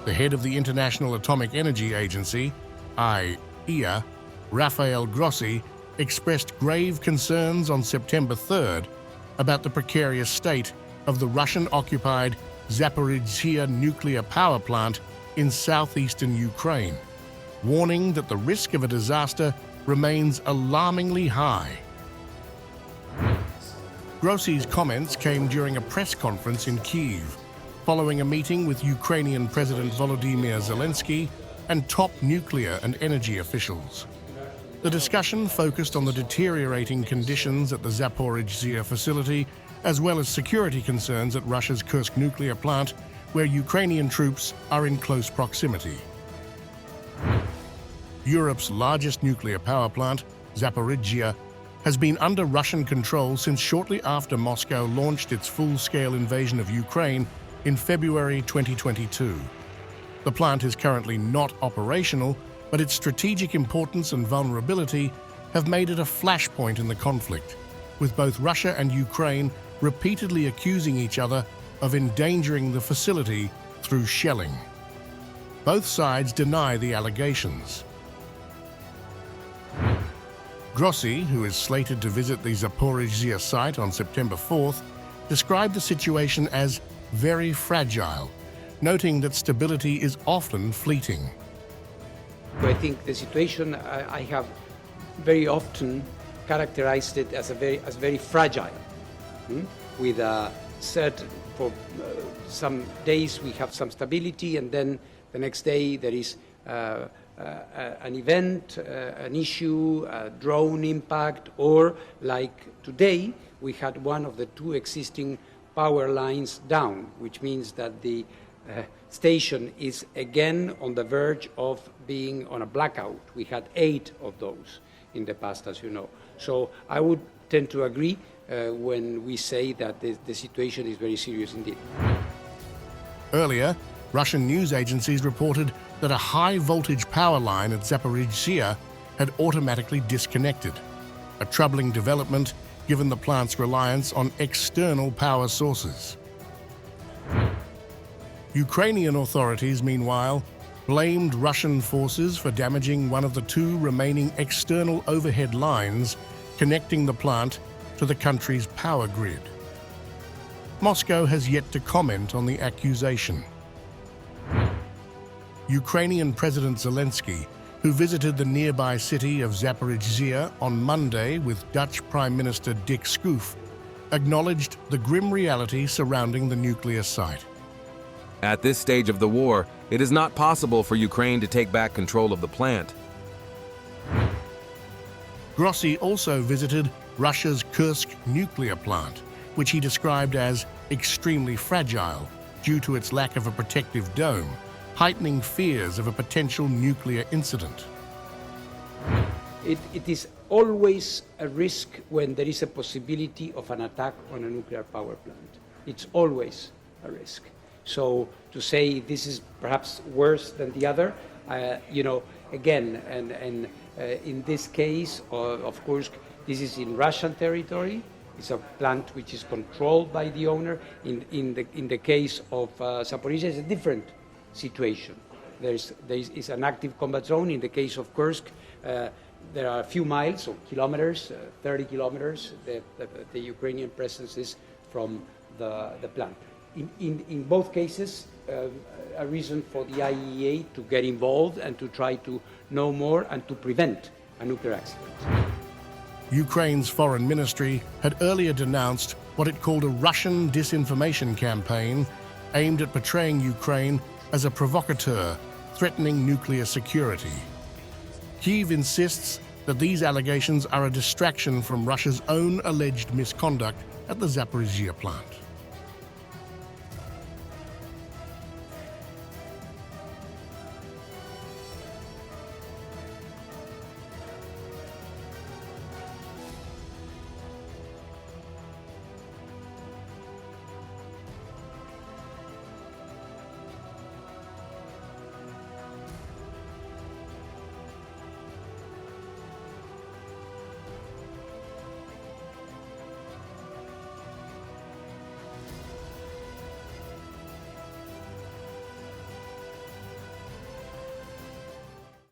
The head of the International Atomic Energy Agency, IAEA, Rafael Grossi, expressed grave concerns on September 3rd about the precarious state of the Russian-occupied Zaporizhzhia nuclear power plant in southeastern Ukraine, warning that the risk of a disaster remains alarmingly high. Grossi's comments came during a press conference in Kyiv, following a meeting with Ukrainian President Volodymyr Zelensky and top nuclear and energy officials. The discussion focused on the deteriorating conditions at the Zaporizhzhia facility, as well as security concerns at Russia's Kursk nuclear plant, where Ukrainian troops are in close proximity. Europe's largest nuclear power plant, Zaporizhzhia, has been under Russian control since shortly after Moscow launched its full-scale invasion of Ukraine in February 2022. The plant is currently not operational, but its strategic importance and vulnerability have made it a flashpoint in the conflict, with both Russia and Ukraine repeatedly accusing each other of endangering the facility through shelling. Both sides deny the allegations. Grossi, who is slated to visit the Zaporizhzhia site on September 4th, described the situation as very fragile, noting that stability is often fleeting. I think the situation I have very often characterized it as very fragile. With for some days we have some stability, and then the next day there is an event, an issue, a drone impact, or like today we had one of the two existing power lines down, which means that the station is again on the verge of being on a blackout. We had 8 of those in the past, as you know. So I would tend to agree when we say that the situation is very serious indeed. Earlier, Russian news agencies reported that a high-voltage power line at Zaporizhzhia had automatically disconnected, a troubling development given the plant's reliance on external power sources. Ukrainian authorities, meanwhile, blamed Russian forces for damaging one of the 2 remaining external overhead lines connecting the plant to the country's power grid. Moscow has yet to comment on the accusation. Ukrainian President Zelensky, who visited the nearby city of Zaporizhzhia on Monday with Dutch Prime Minister Dick Schoof, acknowledged the grim reality surrounding the nuclear site. At this stage of the war, it is not possible for Ukraine to take back control of the plant. Grossi also visited Russia's Kursk nuclear plant, which he described as extremely fragile due to its lack of a protective dome, heightening fears of a potential nuclear incident. It is always a risk when there is a possibility of an attack on a nuclear power plant. It's always a risk. So to say this is perhaps worse than the other, again, and in this case, of course, this is in Russian territory. It's a plant which is controlled by the owner. In the case of Zaporizhzhia, it's a different situation. There is an active combat zone. In the case of Kursk, there are a few miles or kilometers, 30 kilometers, the Ukrainian presence is from the plant. In both cases, a reason for the IAEA to get involved and to try to know more and to prevent a nuclear accident. Ukraine's foreign ministry had earlier denounced what it called a Russian disinformation campaign aimed at portraying Ukraine as a provocateur threatening nuclear security. Kyiv insists that these allegations are a distraction from Russia's own alleged misconduct at the Zaporizhzhia plant.